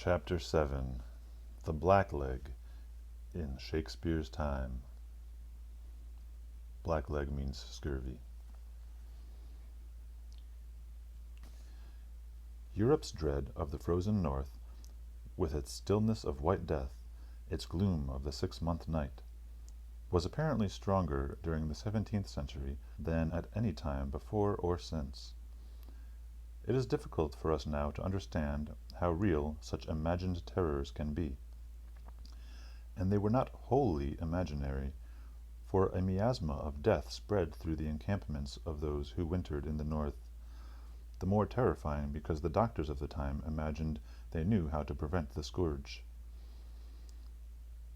Chapter 7 The Blackleg in Shakespeare's Time. Blackleg means scurvy. Europe's dread of the frozen north, with its stillness of white death, its gloom of the 6-month night, was apparently stronger during the 17th century than at any time before or since. It is difficult for us now to understand how real such imagined terrors can be. And they were not wholly imaginary, for a miasma of death spread through the encampments of those who wintered in the north, the more terrifying because the doctors of the time imagined they knew how to prevent the scourge.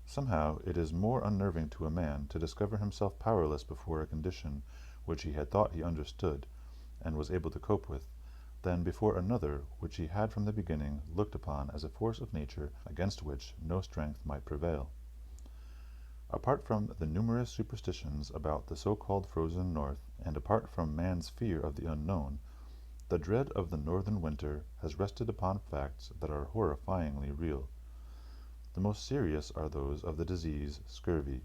Somehow it is more unnerving to a man to discover himself powerless before a condition which he had thought he understood and was able to cope with, than before another which he had from the beginning looked upon as a force of nature against which no strength might prevail. Apart from the numerous superstitions about the so-called frozen north, and apart from man's fear of the unknown, the dread of the northern winter has rested upon facts that are horrifyingly real. The most serious are those of the disease scurvy,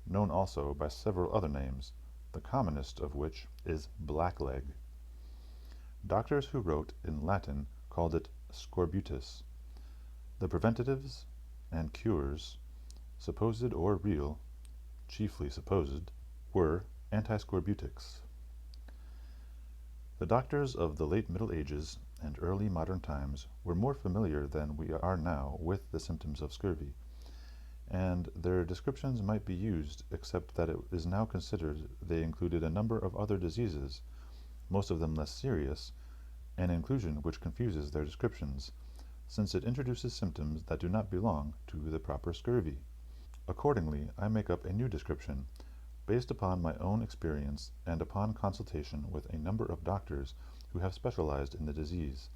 known also by several other names, the commonest of which is blackleg. Doctors who wrote in Latin called it scorbutus. The preventives and cures, supposed or real, chiefly supposed, were antiscorbutics. The doctors of the late Middle Ages and early modern times were more familiar than we are now with the symptoms of scurvy, and their descriptions might be used, except that it is now considered they included a number of other diseases, most of them less serious, an inclusion which confuses their descriptions, since it introduces symptoms that do not belong to the proper scurvy. Accordingly, I make up a new description, based upon my own experience and upon consultation with a number of doctors who have specialized in the disease,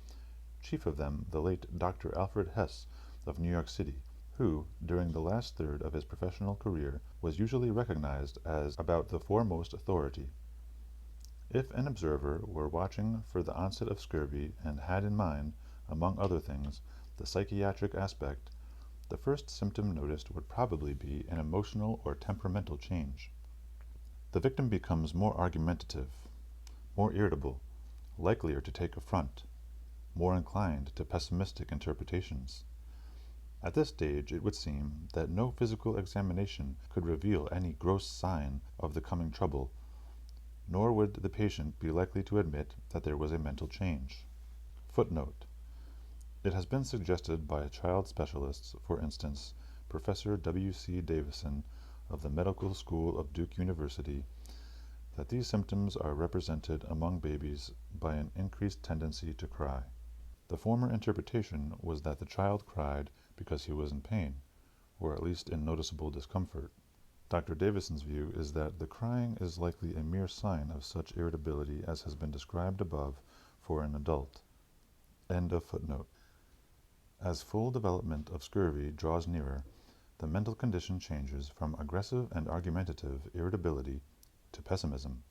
chief of them the late Dr. Alfred Hess of New York City, who, during the last third of his professional career, was usually recognized as about the foremost authority. If an observer were watching for the onset of scurvy and had in mind, among other things, the psychiatric aspect, the first symptom noticed would probably be an emotional or temperamental change. The victim becomes more argumentative, more irritable, likelier to take affront, more inclined to pessimistic interpretations. At this stage it would seem that no physical examination could reveal any gross sign of the coming trouble, nor would the patient be likely to admit that there was a mental change. Footnote: it has been suggested by child specialists, for instance, Professor W. C. Davison of the Medical School of Duke University, that these symptoms are represented among babies by an increased tendency to cry. The former interpretation was that the child cried because he was in pain, or at least in noticeable discomfort. Dr. Davison's view is that the crying is likely a mere sign of such irritability as has been described above for an adult. End of footnote. As full development of scurvy draws nearer, the mental condition changes from aggressive and argumentative irritability to pessimism.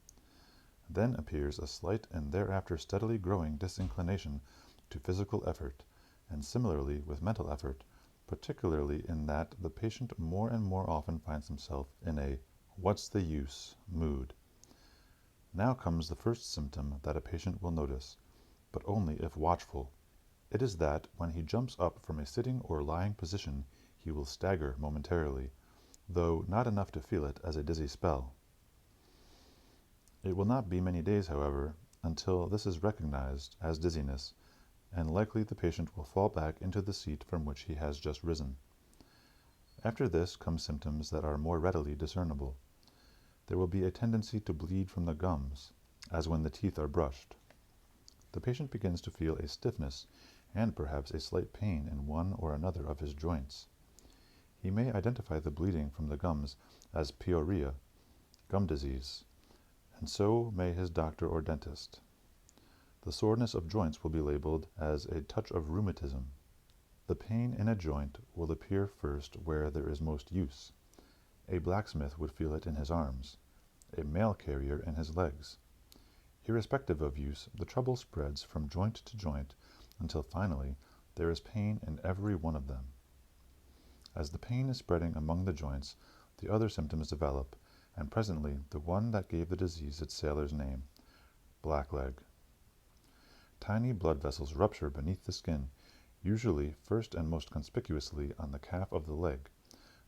Then appears a slight and thereafter steadily growing disinclination to physical effort, and similarly with mental effort, particularly in that the patient more and more often finds himself in a "what's the use" mood. Now comes the first symptom that a patient will notice, but only if watchful. It is that when he jumps up from a sitting or lying position he will stagger momentarily, though not enough to feel it as a dizzy spell. It will not be many days, however, until this is recognized as dizziness, and likely the patient will fall back into the seat from which he has just risen. After this come symptoms that are more readily discernible. There will be a tendency to bleed from the gums, as when the teeth are brushed. The patient begins to feel a stiffness and perhaps a slight pain in one or another of his joints. He may identify the bleeding from the gums as pyorrhea, gum disease, and so may his doctor or dentist. The soreness of joints will be labeled as a touch of rheumatism. The pain in a joint will appear first where there is most use. A blacksmith would feel it in his arms, a mail carrier in his legs. Irrespective of use, the trouble spreads from joint to joint until finally There is pain in every one of them. As the pain is spreading among the joints, the other symptoms develop, and presently the one that gave the disease its sailor's name, blackleg. Tiny blood vessels rupture beneath the skin, usually first and most conspicuously on the calf of the leg,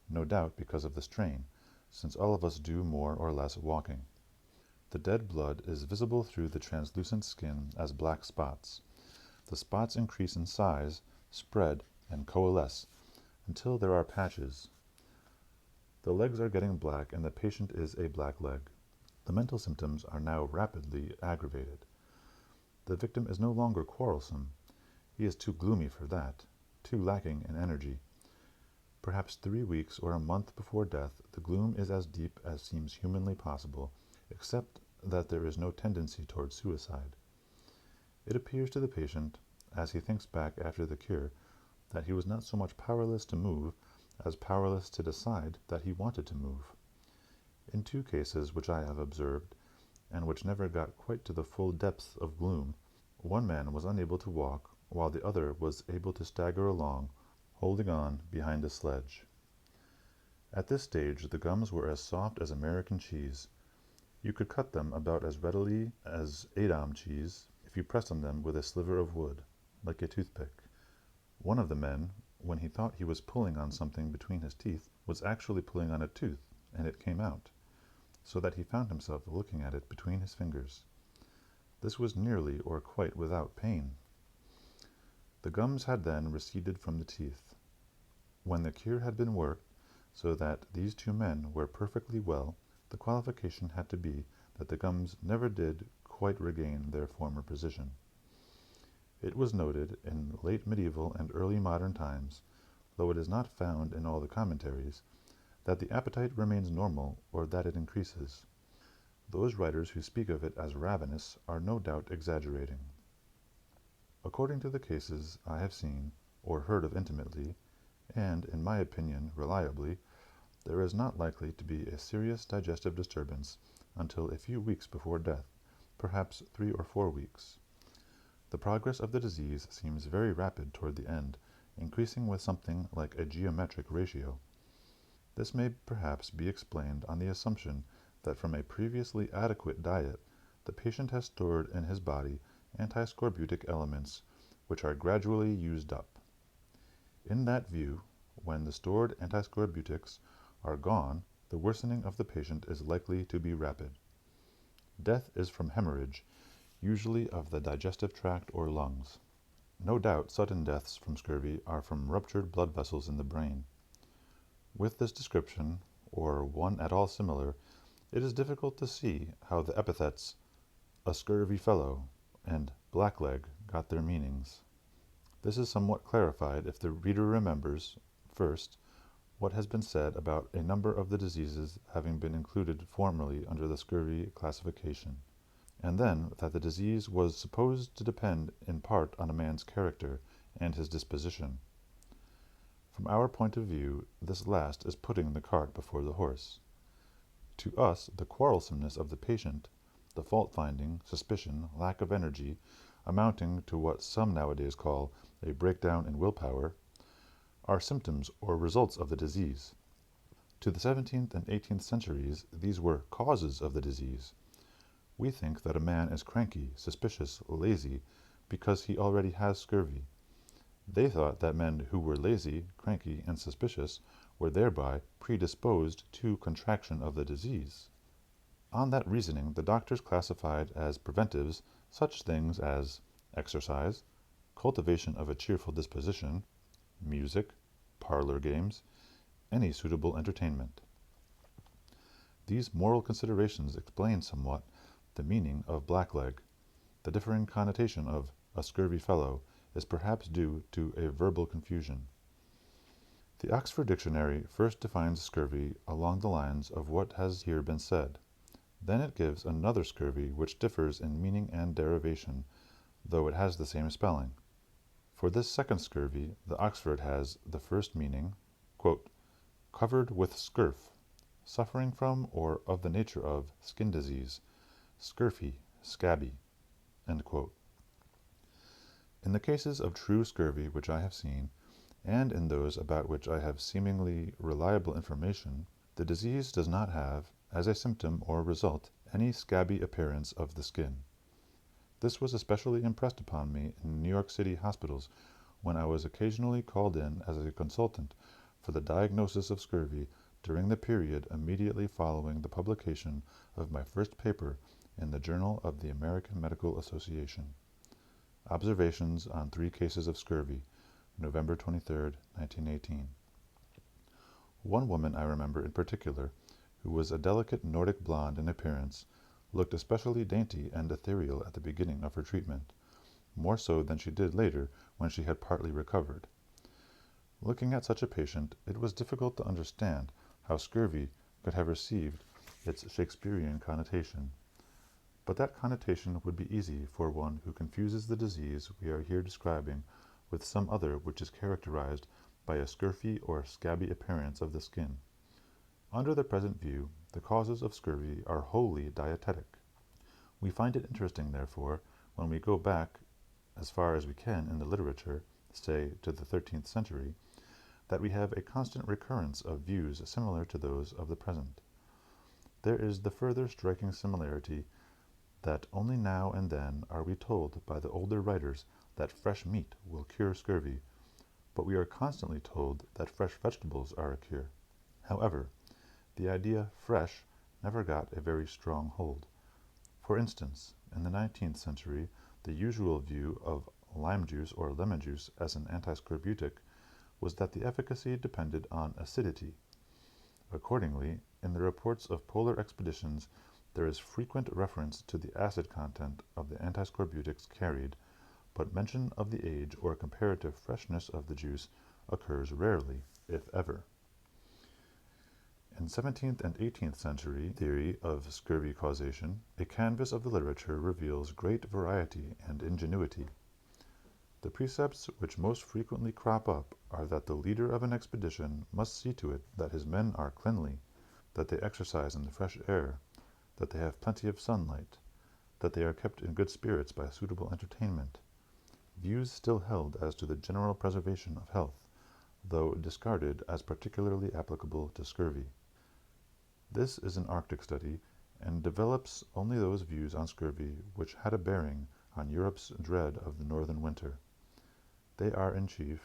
no doubt because of the strain, since all of us do more or less walking. The dead blood is visible through the translucent skin as black spots. The spots increase in size, spread, and coalesce, until there are patches. The legs are getting black and the patient is a blackleg. The mental symptoms are now rapidly aggravated. The victim is no longer quarrelsome. He is too gloomy for that, too lacking in energy. Perhaps 3 weeks or a month before death, the gloom is as deep as seems humanly possible, except that there is no tendency toward suicide. It appears to the patient, as he thinks back after the cure, that he was not so much powerless to move as powerless to decide that he wanted to move. In 2 cases which I have observed, and which never got quite to the full depth of gloom, one man was unable to walk, while the other was able to stagger along, holding on behind a sledge. At this stage the gums were as soft as American cheese. You could cut them about as readily as Edam cheese if you pressed on them with a sliver of wood, like a toothpick. One of the men, when he thought he was pulling on something between his teeth, was actually pulling on a tooth, and it came out, so that he found himself looking at it between his fingers. This was nearly or quite without pain. The gums had then receded from the teeth. When the cure had been worked so that these 2 men were perfectly well, the qualification had to be that the gums never did quite regain their former position. It was noted in late medieval and early modern times, though it is not found in all the commentaries, that the appetite remains normal or that it increases. Those writers who speak of it as ravenous are no doubt exaggerating. According to the cases I have seen, or heard of intimately, and, in my opinion, reliably, there is not likely to be a serious digestive disturbance until a few weeks before death, perhaps 3 or 4 weeks. The progress of the disease seems very rapid toward the end, increasing with something like a geometric ratio. This may perhaps be explained on the assumption that from a previously adequate diet, the patient has stored in his body antiscorbutic elements which are gradually used up. In that view, when the stored antiscorbutics are gone, the worsening of the patient is likely to be rapid. Death is from hemorrhage, usually of the digestive tract or lungs. No doubt sudden deaths from scurvy are from ruptured blood vessels in the brain. With this description, or one at all similar, it is difficult to see how the epithets "a scurvy fellow" and "blackleg" got their meanings. This is somewhat clarified if the reader remembers, first, what has been said about a number of the diseases having been included formerly under the scurvy classification, and then that the disease was supposed to depend in part on a man's character and his disposition. From our point of view, this last is putting the cart before the horse. To us, the quarrelsomeness of the patient, the fault-finding, suspicion, lack of energy, amounting to what some nowadays call a breakdown in willpower, are symptoms or results of the disease. To the 17th and 18th centuries, these were causes of the disease. We think that a man is cranky, suspicious, lazy, because he already has scurvy. They thought that men who were lazy, cranky, and suspicious were thereby predisposed to contraction of the disease. On that reasoning, the doctors classified as preventives such things as exercise, cultivation of a cheerful disposition, music, parlor games, any suitable entertainment. These moral considerations explain somewhat the meaning of blackleg. The differing connotation of "a scurvy fellow" is perhaps due to a verbal confusion. The Oxford Dictionary first defines scurvy along the lines of what has here been said. Then it gives another scurvy which differs in meaning and derivation, though it has the same spelling. For this second scurvy, the Oxford has the first meaning, quote, "covered with scurf, suffering from or of the nature of skin disease, scurfy, scabby," end quote. In the cases of true scurvy which I have seen, and in those about which I have seemingly reliable information, the disease does not have, as a symptom or result, any scabby appearance of the skin. This was especially impressed upon me in New York City hospitals when I was occasionally called in as a consultant for the diagnosis of scurvy during the period immediately following the publication of my first paper in the Journal of the American Medical Association. Observations on 3 cases of scurvy, November 23, 1918. One woman I remember in particular, who was a delicate Nordic blonde in appearance, looked especially dainty and ethereal at the beginning of her treatment, more so than she did later when she had partly recovered. Looking at such a patient, it was difficult to understand how scurvy could have received its Shakespearean connotation. But that connotation would be easy for one who confuses the disease we are here describing with some other which is characterized by a scurfy or scabby appearance of the skin. Under the present view, the causes of scurvy are wholly dietetic. We find it interesting, therefore, when we go back as far as we can in the literature, say to the 13th century, that we have a constant recurrence of views similar to those of the present. There is the further striking similarity that only now and then are we told by the older writers that fresh meat will cure scurvy, but we are constantly told that fresh vegetables are a cure. However, the idea fresh never got a very strong hold. For instance, in the 19th century, the usual view of lime juice or lemon juice as an antiscorbutic was that the efficacy depended on acidity. Accordingly, in the reports of polar expeditions, there is frequent reference to the acid content of the antiscorbutics carried, but mention of the age or comparative freshness of the juice occurs rarely, if ever. In 17th and 18th century theory of scurvy causation, a canvass of the literature reveals great variety and ingenuity. The precepts which most frequently crop up are that the leader of an expedition must see to it that his men are cleanly, that they exercise in the fresh air, that they have plenty of sunlight, that they are kept in good spirits by suitable entertainment, views still held as to the general preservation of health, though discarded as particularly applicable to scurvy. This is an Arctic study, and develops only those views on scurvy which had a bearing on Europe's dread of the northern winter. They are in chief: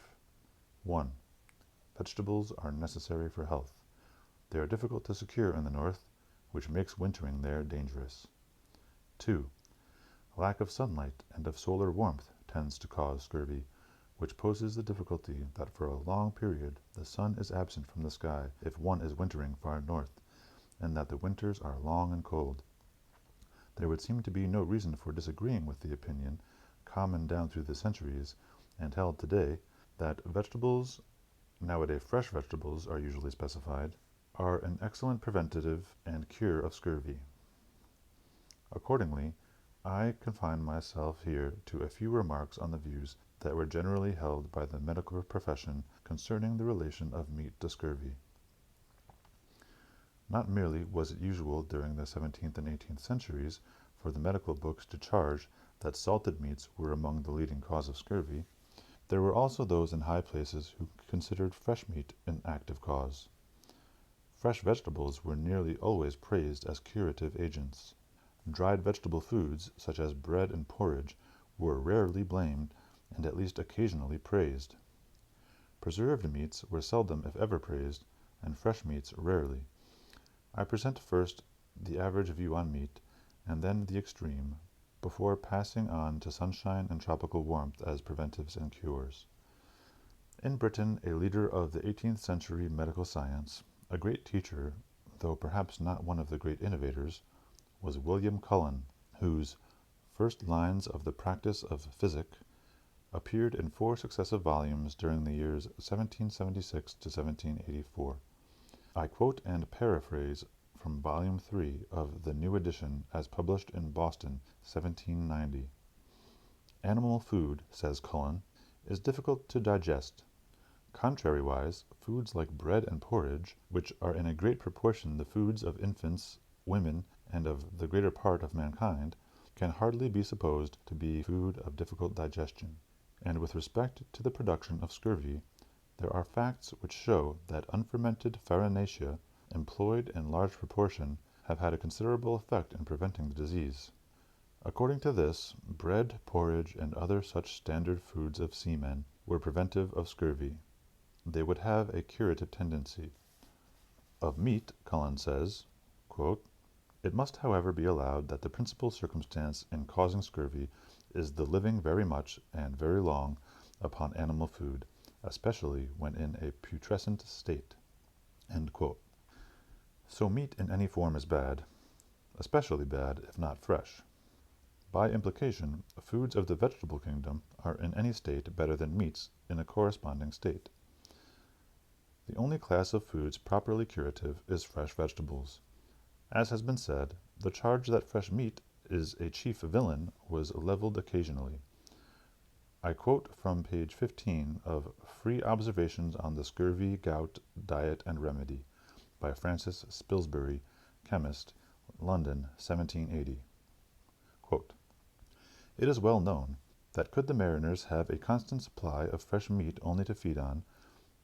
1. Vegetables are necessary for health. They are difficult to secure in the north, which makes wintering there dangerous. 2. Lack of sunlight and of solar warmth tends to cause scurvy, which poses the difficulty that for a long period the sun is absent from the sky if one is wintering far north, and that the winters are long and cold. There would seem to be no reason for disagreeing with the opinion, common down through the centuries, and held today, that vegetables, nowadays fresh vegetables are usually specified, are an excellent preventative and cure of scurvy. Accordingly, I confine myself here to a few remarks on the views that were generally held by the medical profession concerning the relation of meat to scurvy. Not merely was it usual during the 17th and 18th centuries for the medical books to charge that salted meats were among the leading cause of scurvy, there were also those in high places who considered fresh meat an active cause. Fresh vegetables were nearly always praised as curative agents. Dried vegetable foods, such as bread and porridge, were rarely blamed, and at least occasionally praised. Preserved meats were seldom if ever praised, and fresh meats rarely. I present first the average view on meat, and then the extreme, before passing on to sunshine and tropical warmth as preventives and cures. In Britain, a leader of the 18th century medical science, a great teacher, though perhaps not one of the great innovators, was William Cullen, whose First Lines of the Practice of Physic appeared in 4 successive volumes during the years 1776 to 1784. I quote and paraphrase from Volume 3 of the new edition as published in Boston, 1790. Animal food, says Cullen, is difficult to digest. Contrariwise, foods like bread and porridge, which are in a great proportion the foods of infants, women, and of the greater part of mankind, can hardly be supposed to be food of difficult digestion. And with respect to the production of scurvy, there are facts which show that unfermented farinacea, employed in large proportion, have had a considerable effect in preventing the disease. According to this, bread, porridge, and other such standard foods of seamen were preventive of scurvy. They would have a curative tendency. Of meat, Cullen says, quote, "It must however be allowed that the principal circumstance in causing scurvy is the living very much and very long upon animal food, especially when in a putrescent state." End quote. So meat in any form is bad, especially bad if not fresh. By implication, foods of the vegetable kingdom are in any state better than meats in a corresponding state. The only class of foods properly curative is fresh vegetables. As has been said, the charge that fresh meat is a chief villain was levelled occasionally. I quote from page 15 of Free Observations on the Scurvy, Gout, Diet and Remedy, by Francis Spilsbury, chemist, London, 1780. Quote, "It is well known that could the mariners have a constant supply of fresh meat only to feed on,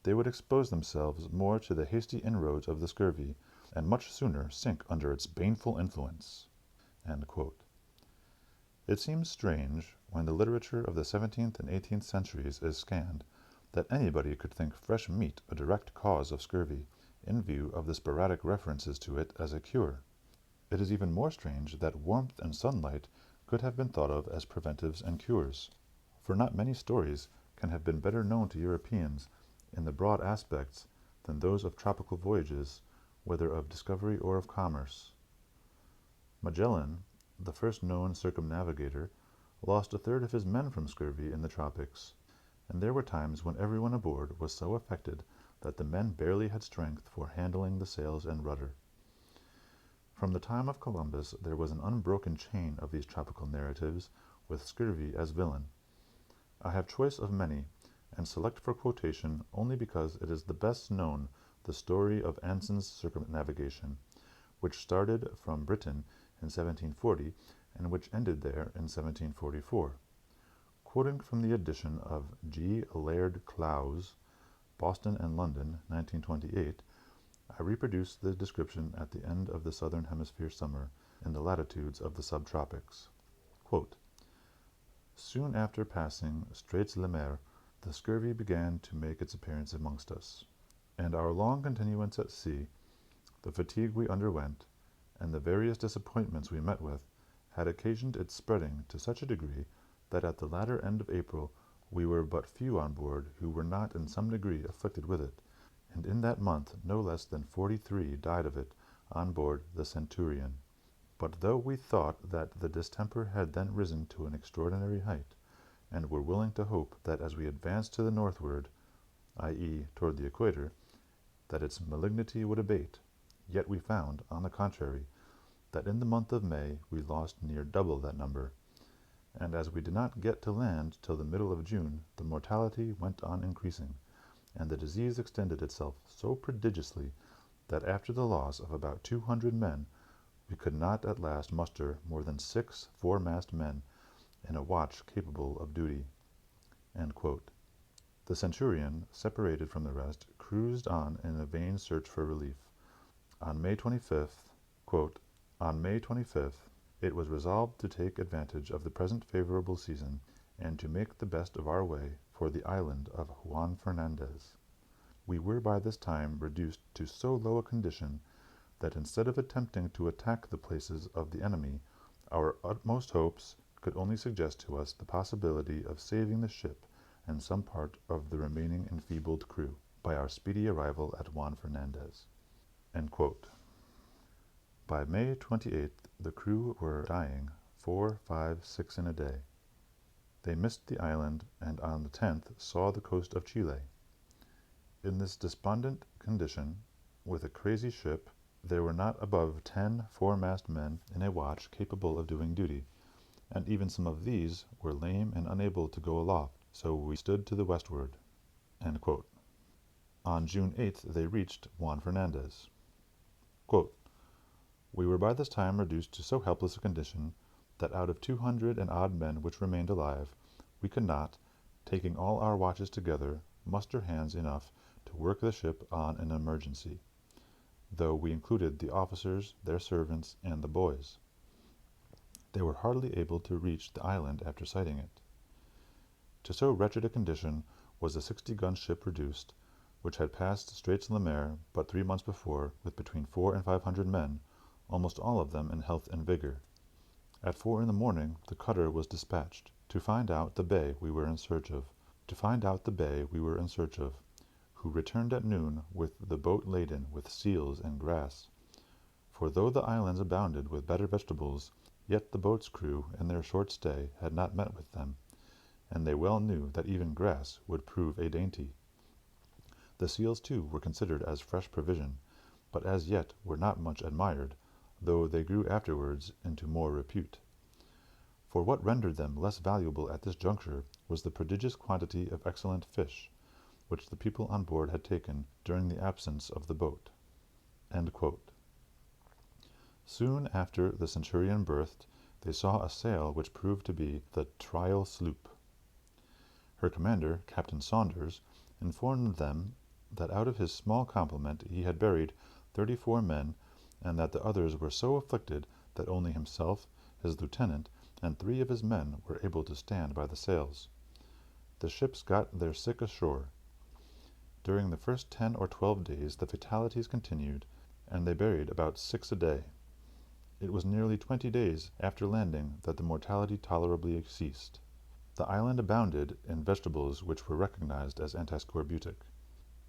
they would expose themselves more to the hasty inroads of the scurvy, and much sooner sink under its baneful influence." End quote. It seems strange, when the literature of the 17th and 18th centuries is scanned, that anybody could think fresh meat a direct cause of scurvy, in view of the sporadic references to it as a cure. It is even more strange that warmth and sunlight could have been thought of as preventives and cures, for not many stories can have been better known to Europeans in the broad aspects than those of tropical voyages, whether of discovery or of commerce. Magellan, the first known circumnavigator, lost a third of his men from scurvy in the tropics, and there were times when everyone aboard was so affected that the men barely had strength for handling the sails and rudder. From the time of Columbus there was an unbroken chain of these tropical narratives, with scurvy as villain. I have choice of many, and select for quotation only because it is the best known the story of Anson's circumnavigation, which started from Britain in 1740 and which ended there in 1744. Quoting from the edition of G. Laird Clowes, Boston and London, 1928, I reproduce the description at the end of the southern hemisphere summer, in the latitudes of the subtropics. Quote, "Soon after passing Straits Le Maire, the scurvy began to make its appearance amongst us, and our long continuance at sea, the fatigue we underwent, and the various disappointments we met with, had occasioned its spreading to such a degree that at the latter end of April we were but few on board who were not in some degree afflicted with it, and in that month no less than 43 died of it on board the Centurion. But though we thought that the distemper had then risen to an extraordinary height, and were willing to hope that as we advanced to the northward, i.e. toward the equator, that its malignity would abate, yet we found, on the contrary, that in the month of May we lost near double that number, and as we did not get to land till the middle of June, the mortality went on increasing, and the disease extended itself so prodigiously that after the loss of about 200 men, we could not at last muster more than 6 foremast men in a watch capable of duty." End quote. The Centurion, separated from the rest, cruised on in a vain search for relief. On May 25th, quote, "On May 25th, it was resolved to take advantage of the present favorable season, and to make the best of our way for the island of Juan Fernandez. We were by this time reduced to so low a condition that instead of attempting to attack the places of the enemy, our utmost hopes could only suggest to us the possibility of saving the ship and some part of the remaining enfeebled crew by our speedy arrival at Juan Fernandez." End quote. By May 28th the crew were dying 4, 5, 6 in a day. They missed the island, and on the 10th saw the coast of Chile. In this despondent condition, with a crazy ship, there were not above 10 foremast men in a watch capable of doing duty, and even some of these were lame and unable to go aloft, so we stood to the westward." End quote. On June 8th they reached Juan Fernandez. Quote, "We were by this time reduced to so helpless a condition that out of 200 and odd men which remained alive, we could not, taking all our watches together, muster hands enough to work the ship on an emergency, though we included the officers, their servants, and the boys. They were hardly able to reach the island after sighting it. To so wretched a condition was the 60-gun ship reduced, which had passed Straits Le Maire but 3 months before, with between 400 and 500 men, almost all of them in health and vigor. At 4 in the morning the cutter was dispatched to find out the bay we were in search of, who returned at noon with the boat laden with seals and grass. For though the islands abounded with better vegetables, yet the boat's crew, in their short stay, had not met with them, and they well knew that even grass would prove a dainty. The seals, too, were considered as fresh provision, but as yet were not much admired, though they grew afterwards into more repute. For what rendered them less valuable at this juncture was the prodigious quantity of excellent fish, which the people on board had taken during the absence of the boat." Soon after the Centurion berthed, they saw a sail which proved to be the Trial sloop. Her commander, Captain Saunders, informed them that out of his small complement he had buried 34 men, and that the others were so afflicted that only himself, his lieutenant, and 3 of his men were able to stand by the sails. The ships got their sick ashore. During the first 10 or 12 days the fatalities continued, and they buried about 6 a day. It was nearly 20 days after landing that the mortality tolerably ceased. The island abounded in vegetables which were recognized as antiscorbutic.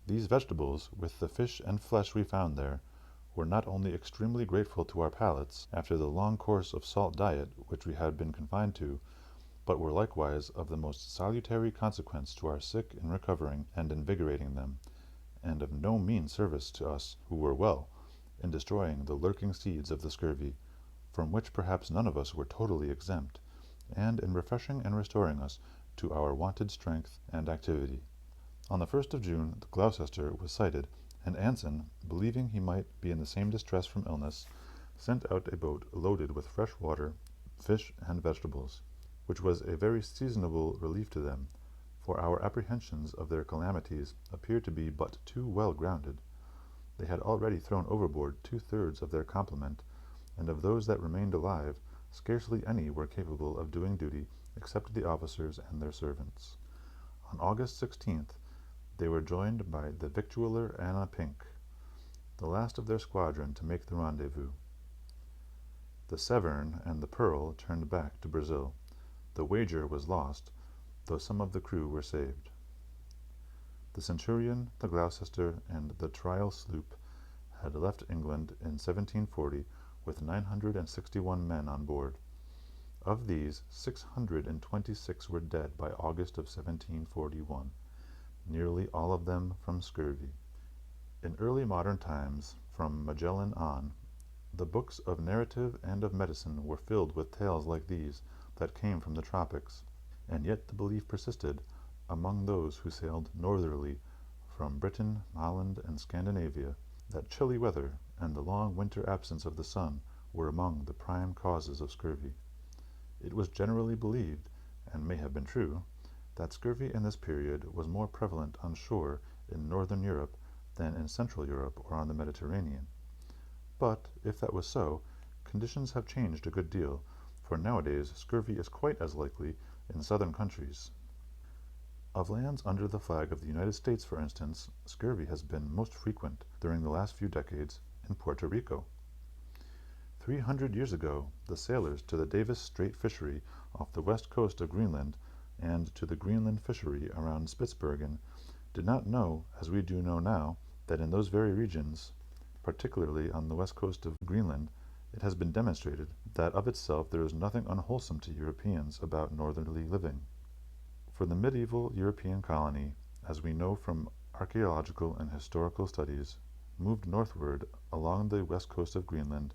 These vegetables, with the fish and flesh we found there, were not only extremely grateful to our palates after the long course of salt diet which we had been confined to, but were likewise of the most salutary consequence to our sick in recovering and invigorating them, and of no mean service to us who were well, in destroying the lurking seeds of the scurvy, from which perhaps none of us were totally exempt, and in refreshing and restoring us to our wonted strength and activity. On the 1st of June the Gloucester was sighted, and Anson, believing he might be in the same distress from illness, sent out a boat loaded with fresh water, fish, and vegetables, which was a very seasonable relief to them, for our apprehensions of their calamities appeared to be but too well grounded. They had already thrown overboard 2/3 of their complement, and of those that remained alive, scarcely any were capable of doing duty except the officers and their servants. On August 16th they were joined by the victualler Anna Pink, the last of their squadron to make the rendezvous. The Severn and the Pearl turned back to Brazil. The Wager was lost, though some of the crew were saved. The Centurion, the Gloucester, and the Trial sloop had left England in 1740 with 961 men on board. Of these, 626 were dead by August of 1741, nearly all of them from scurvy. In early modern times, from Magellan on, the books of narrative and of medicine were filled with tales like these that came from the tropics, and yet the belief persisted among those who sailed northerly from Britain, Holland, and Scandinavia, that chilly weather and the long winter absence of the sun were among the prime causes of scurvy. It was generally believed, and may have been true, that scurvy in this period was more prevalent on shore in northern Europe than in Central Europe or on the Mediterranean. But, if that was so, conditions have changed a good deal, for nowadays scurvy is quite as likely in southern countries. Of lands under the flag of the United States, for instance, scurvy has been most frequent during the last few decades in Puerto Rico. 300 years ago, the sailors to the Davis Strait fishery off the west coast of Greenland and to the Greenland fishery around Spitzbergen did not know, as we do know now, that in those very regions, particularly on the west coast of Greenland, it has been demonstrated that of itself there is nothing unwholesome to Europeans about northerly living. For the medieval European colony, as we know from archaeological and historical studies, moved northward along the west coast of Greenland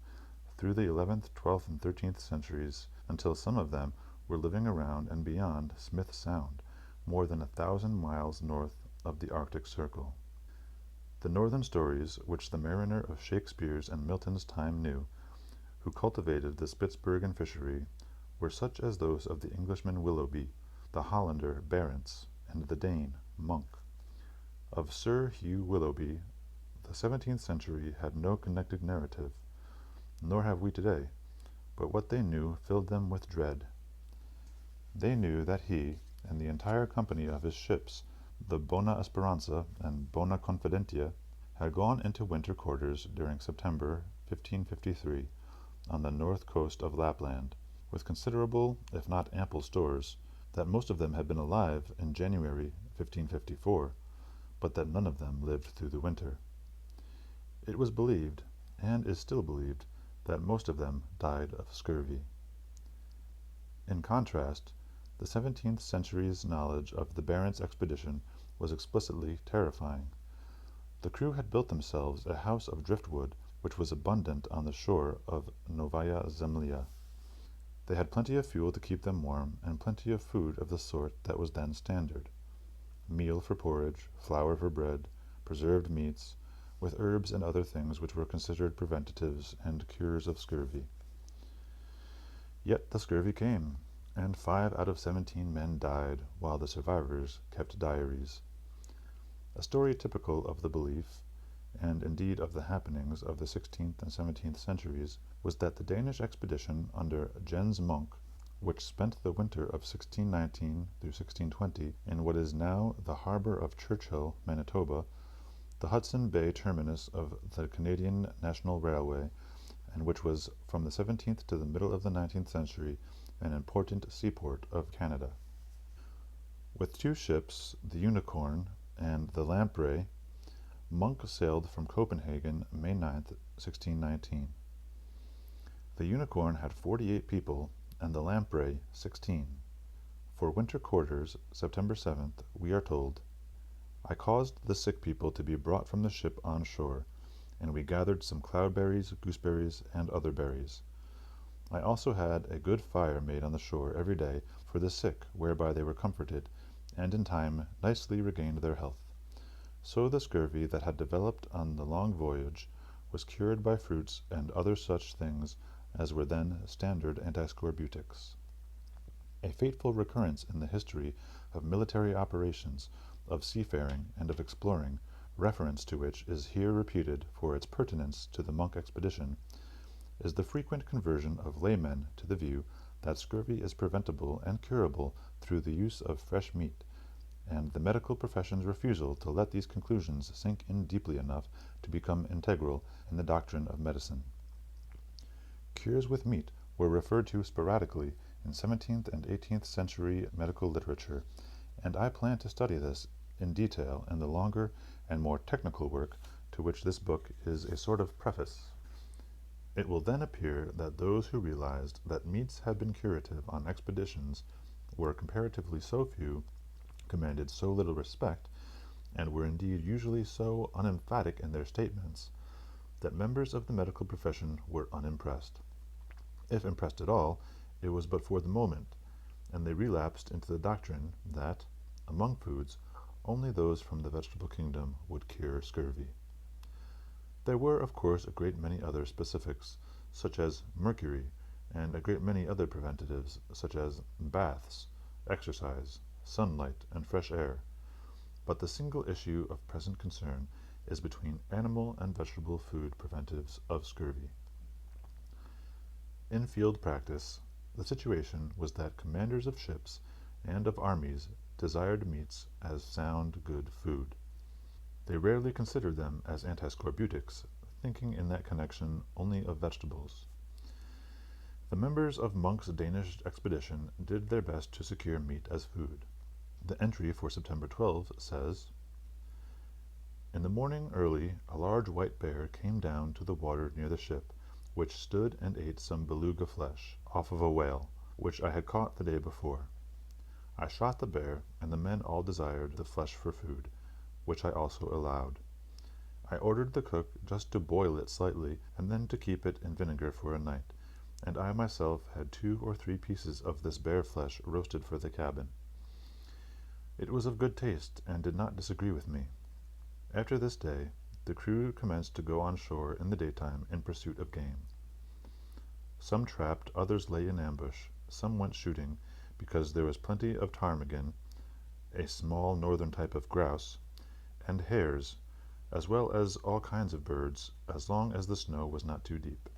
through the 11th, 12th, and 13th centuries, until some of them were living around and beyond Smith Sound, more than 1,000 miles north of the Arctic Circle. The northern stories, which the mariner of Shakespeare's and Milton's time knew, who cultivated the Spitzbergen fishery, were such as those of the Englishman Willoughby, the Hollander Barentz, and the Dane, Monk. Of Sir Hugh Willoughby, the 17th century had no connected narrative, nor have we today, but what they knew filled them with dread. They knew that he, and the entire company of his ships, the Bona Esperanza and Bona Confidentia, had gone into winter quarters during September 1553 on the north coast of Lapland, with considerable, if not ample stores, that most of them had been alive in January 1554, but that none of them lived through the winter. It was believed, and is still believed, that most of them died of scurvy. In contrast, the 17th century's knowledge of the Barents expedition was explicitly terrifying. The crew had built themselves a house of driftwood which was abundant on the shore of Novaya Zemlya. They had plenty of fuel to keep them warm, and plenty of food of the sort that was then standard: meal for porridge, flour for bread, preserved meats, with herbs and other things which were considered preventives and cures of scurvy. Yet the scurvy came, and 5 out of 17 men died, while the survivors kept diaries. A story typical of the belief, and indeed of the happenings of the 16th and 17th centuries, was that the Danish expedition under Jens Monk, which spent the winter of 1619 through 1620 in what is now the harbour of Churchill, Manitoba, the Hudson Bay terminus of the Canadian National Railway, and which was from the 17th to the middle of the 19th century an important seaport of Canada. With 2 ships, the Unicorn and the Lamprey, Monk sailed from Copenhagen May 9, 1619. The Unicorn had 48 people, and the Lamprey 16. For winter quarters, September 7th, we are told, "I caused the sick people to be brought from the ship on shore, and we gathered some cloudberries, gooseberries, and other berries. I also had a good fire made on the shore every day for the sick, whereby they were comforted, and in time nicely regained their health. So the scurvy that had developed on the long voyage was cured by fruits and other such things as were then standard antiscorbutics." A fateful recurrence in the history of military operations, of seafaring, and of exploring, reference to which is here repeated for its pertinence to the Monk expedition, is the frequent conversion of laymen to the view that scurvy is preventable and curable through the use of fresh meat, and the medical profession's refusal to let these conclusions sink in deeply enough to become integral in the doctrine of medicine. Cures with meat were referred to sporadically in 17th and 18th century medical literature, and I plan to study this in detail in the longer and more technical work to which this book is a sort of preface. It will then appear that those who realized that meats had been curative on expeditions were comparatively so few, commanded so little respect, and were indeed usually so unemphatic in their statements, that members of the medical profession were unimpressed. If impressed at all, it was but for the moment, and they relapsed into the doctrine that, among foods, only those from the vegetable kingdom would cure scurvy. There were, of course, a great many other specifics, such as mercury, and a great many other preventatives, such as baths, exercise, sunlight, and fresh air, but the single issue of present concern is between animal and vegetable food preventives of scurvy. In field practice, the situation was that commanders of ships and of armies desired meats as sound, good food. They rarely considered them as antiscorbutics, thinking in that connection only of vegetables. The members of Monk's Danish expedition did their best to secure meat as food. The entry for September 12 says, "In the morning early a large white bear came down to the water near the ship, which stood and ate some beluga flesh off of a whale, which I had caught the day before. I shot the bear, and the men all desired the flesh for food, which I also allowed. I ordered the cook just to boil it slightly, and then to keep it in vinegar for a night, and I myself had 2 or 3 pieces of this bear flesh roasted for the cabin. It was of good taste, and did not disagree with me. After this day, the crew commenced to go on shore in the daytime in pursuit of game. Some trapped, others lay in ambush, some went shooting, because there was plenty of ptarmigan, a small northern type of grouse, and hares, as well as all kinds of birds, as long as the snow was not too deep.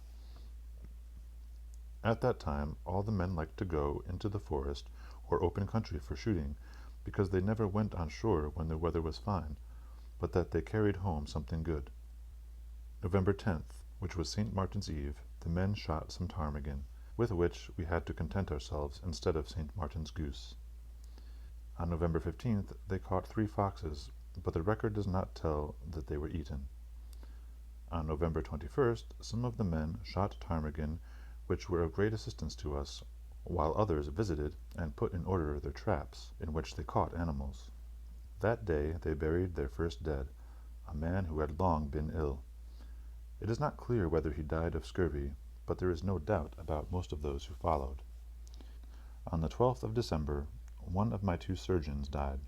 At that time all the men liked to go into the forest or open country for shooting, because they never went on shore when the weather was fine, but that they carried home something good. November 10th, which was St. Martin's Eve, the men shot some ptarmigan, with which we had to content ourselves instead of St. Martin's goose. On November 15th they caught 3 foxes, but the record does not tell that they were eaten. On November 21st some of the men shot ptarmigan, which were of great assistance to us, while others visited and put in order their traps, in which they caught animals. That day they buried their first dead, a man who had long been ill. It is not clear whether he died of scurvy, but there is no doubt about most of those who followed. On the 12th of December, one of my 2 surgeons died.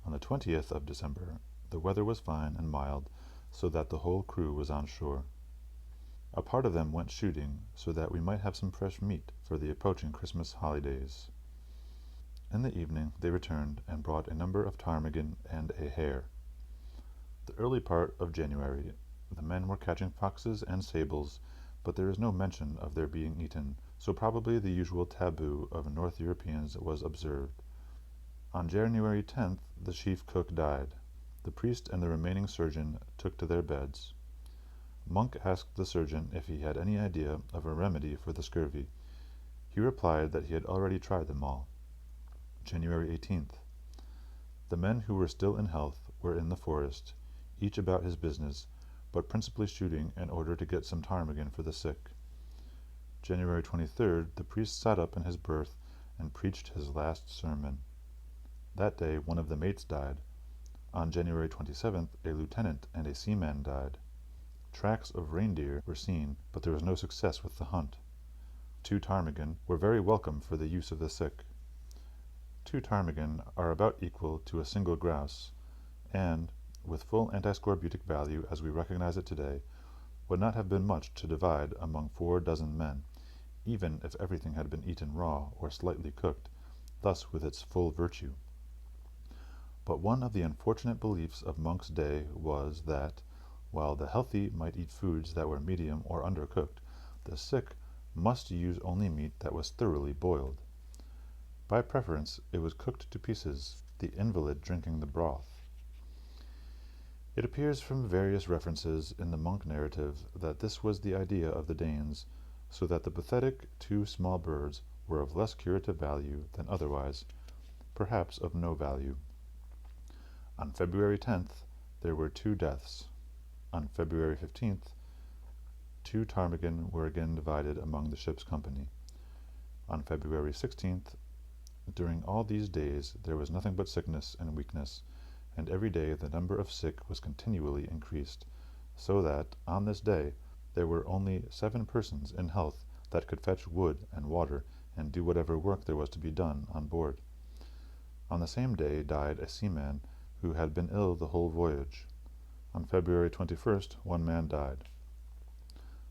On the 20th of December, the weather was fine and mild, so that the whole crew was on shore. A part of them went shooting, so that we might have some fresh meat for the approaching Christmas holidays. In the evening they returned and brought a number of ptarmigan and a hare. The early part of January the men were catching foxes and sables, but there is no mention of their being eaten, so probably the usual taboo of North Europeans was observed. On January 10th the chief cook died. The priest and the remaining surgeon took to their beds. Monk asked the surgeon if he had any idea of a remedy for the scurvy. He replied that he had already tried them all. January 18th. The men who were still in health were in the forest, each about his business, but principally shooting in order to get some ptarmigan for the sick. January 23rd, the priest sat up in his berth and preached his last sermon. That day one of the mates died. On January 27th, a lieutenant and a seaman died. Tracks of reindeer were seen, but there was no success with the hunt. 2 ptarmigan were very welcome for the use of the sick. 2 ptarmigan are about equal to a single grouse, and, with full antiscorbutic value as we recognize it today, would not have been much to divide among 4 dozen men, even if everything had been eaten raw or slightly cooked, thus with its full virtue. But one of the unfortunate beliefs of Monk's day was that, while the healthy might eat foods that were medium or undercooked, the sick must use only meat that was thoroughly boiled. By preference it was cooked to pieces, the invalid drinking the broth. It appears from various references in the Monk narrative that this was the idea of the Danes, so that the pathetic 2 small birds were of less curative value than otherwise, perhaps of no value. On February 10th there were 2 deaths. On February 15th 2 ptarmigan were again divided among the ship's company. On February 16th, during all these days there was nothing but sickness and weakness, and every day the number of sick was continually increased, so that, on this day, there were only 7 persons in health that could fetch wood and water and do whatever work there was to be done on board. On the same day died a seaman who had been ill the whole voyage. On February 21st 1 man died.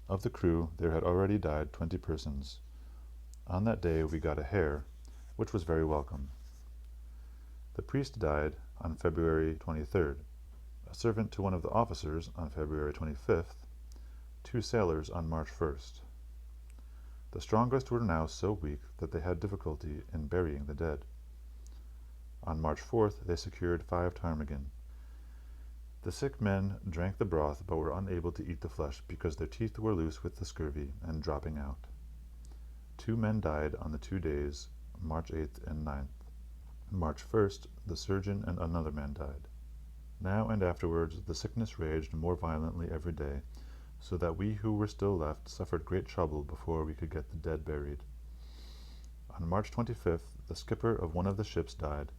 Of the crew there had already died 20 persons. On that day we got a hare, which was very welcome. The priest died on February 23rd, a servant to one of the officers on February 25th, 2 sailors on March 1st. The strongest were now so weak that they had difficulty in burying the dead. On March 4th they secured 5 ptarmigan. The sick men drank the broth but were unable to eat the flesh because their teeth were loose with the scurvy and dropping out. 2 men died on the 2 days, March 8th and 9th. March 1st, the surgeon and another man died. Now and afterwards the sickness raged more violently every day, so that we who were still left suffered great trouble before we could get the dead buried. On March 25th, the skipper of one of the ships died.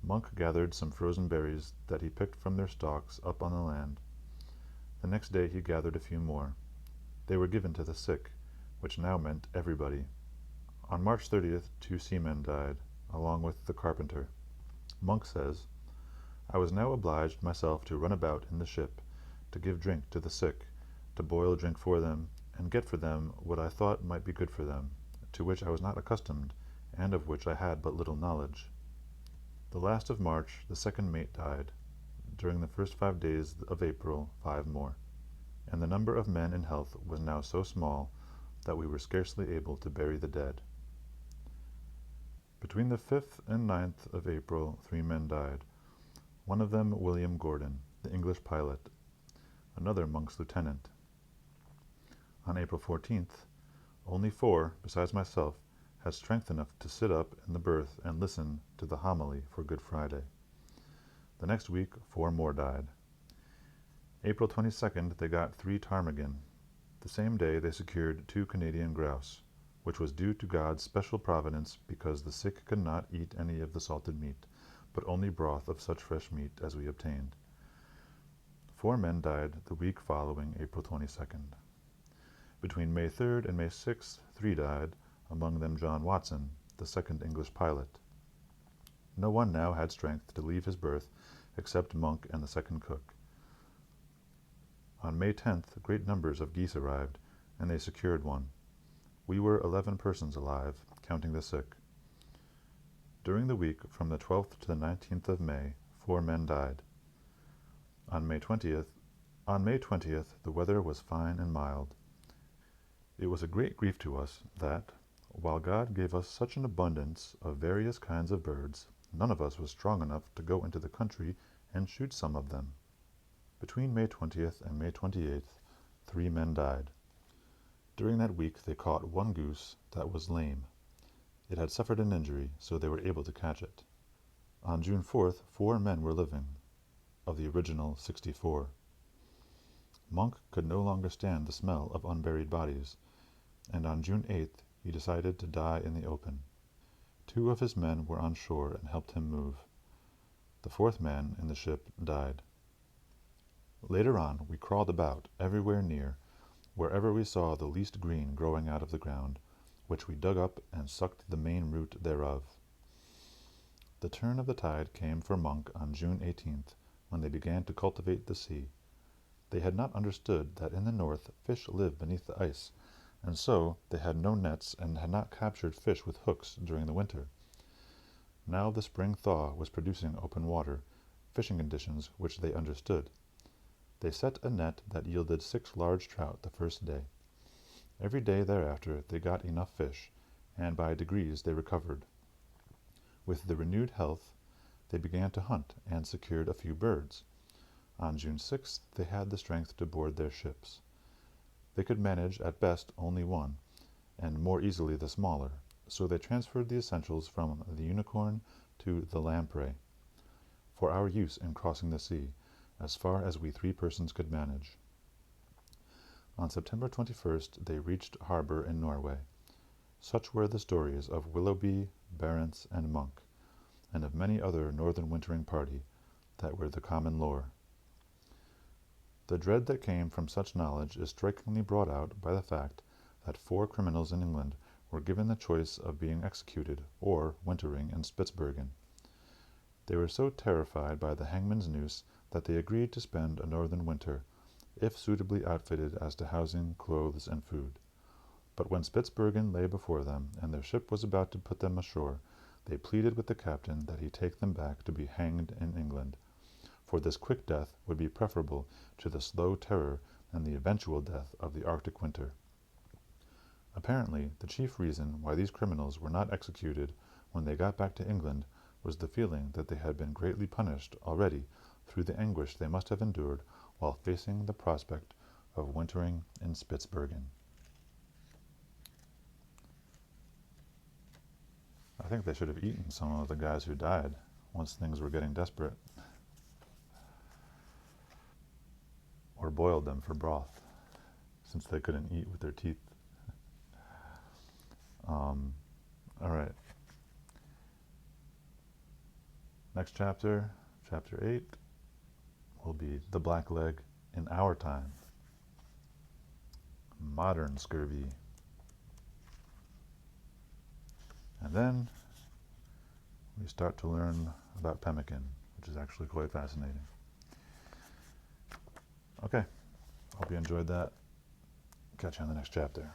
Monk gathered some frozen berries that he picked from their stalks up on the land. The next day he gathered a few more. They were given to the sick, which now meant everybody. On March 30th 2 seamen died, along with the carpenter. Monk says, "I was now obliged myself to run about in the ship, to give drink to the sick, to boil drink for them, and get for them what I thought might be good for them, to which I was not accustomed, and of which I had but little knowledge. The last of March, the second mate died. During the first 5 days of April, 5 more. And the number of men in health was now so small that we were scarcely able to bury the dead. Between the 5th and 9th of April, 3 men died. One of them William Gordon, the English pilot, another Monk's lieutenant. On April 14th, only 4, besides myself, had strength enough to sit up in the berth and listen to the homily for Good Friday. The next week, 4 more died. April 22nd, they got 3 ptarmigan. The same day, they secured 2 Canadian grouse, which was due to God's special providence because the sick could not eat any of the salted meat, but only broth of such fresh meat as we obtained. 4 men died the week following April 22nd. Between May 3rd and May 6th, 3 died, among them John Watson, the second English pilot. No one now had strength to leave his berth except Monk and the second cook. On May 10th, great numbers of geese arrived, and they secured one. We were 11 persons alive, counting the sick. During the week from the 12th to the 19th of May, 4 men died. On May 20th, the weather was fine and mild. It was a great grief to us that, while God gave us such an abundance of various kinds of birds, none of us was strong enough to go into the country and shoot some of them. Between May 20th and May 28th, 3 men died. During that week they caught 1 goose that was lame. It had suffered an injury, so they were able to catch it. On June 4th, 4 men were living, of the original 64. Monk could no longer stand the smell of unburied bodies, and on June 8th he decided to die in the open. 2 of his men were on shore and helped him move. The 4th man in the ship died. Later on, we crawled about everywhere near, wherever we saw the least green growing out of the ground, which we dug up and sucked the main root thereof. The turn of the tide came for Monk on June 18th, when they began to cultivate the sea. They had not understood that in the north fish live beneath the ice, and so they had no nets and had not captured fish with hooks during the winter. Now the spring thaw was producing open water, fishing conditions which they understood. They set a net that yielded 6 large trout the first day. Every day thereafter they got enough fish, and by degrees they recovered. With the renewed health, they began to hunt and secured a few birds. On June 6th they had the strength to board their ships. They could manage at best only 1, and more easily the smaller, so they transferred the essentials from the Unicorn to the Lamprey, for our use in crossing the sea, as far as we 3 persons could manage. On September 21st they reached harbour in Norway. Such were the stories of Willoughby, Barentz, and Monk, and of many other northern wintering party that were the common lore. The dread that came from such knowledge is strikingly brought out by the fact that 4 criminals in England were given the choice of being executed or wintering in Spitzbergen. They were so terrified by the hangman's noose that they agreed to spend a northern winter, if suitably outfitted as to housing, clothes, and food. But when Spitzbergen lay before them, and their ship was about to put them ashore, they pleaded with the captain that he take them back to be hanged in England, for this quick death would be preferable to the slow terror and the eventual death of the Arctic winter. Apparently, the chief reason why these criminals were not executed when they got back to England was the feeling that they had been greatly punished already through the anguish they must have endured while facing the prospect of wintering in Spitzbergen. I think they should have eaten some of the guys who died once things were getting desperate, or boiled them for broth, since they couldn't eat with their teeth. All right. Next chapter, chapter 8, will be the Blackleg in our time. Modern scurvy. And then we start to learn about pemmican, which is actually quite fascinating. Okay, hope you enjoyed that. Catch you on the next chapter.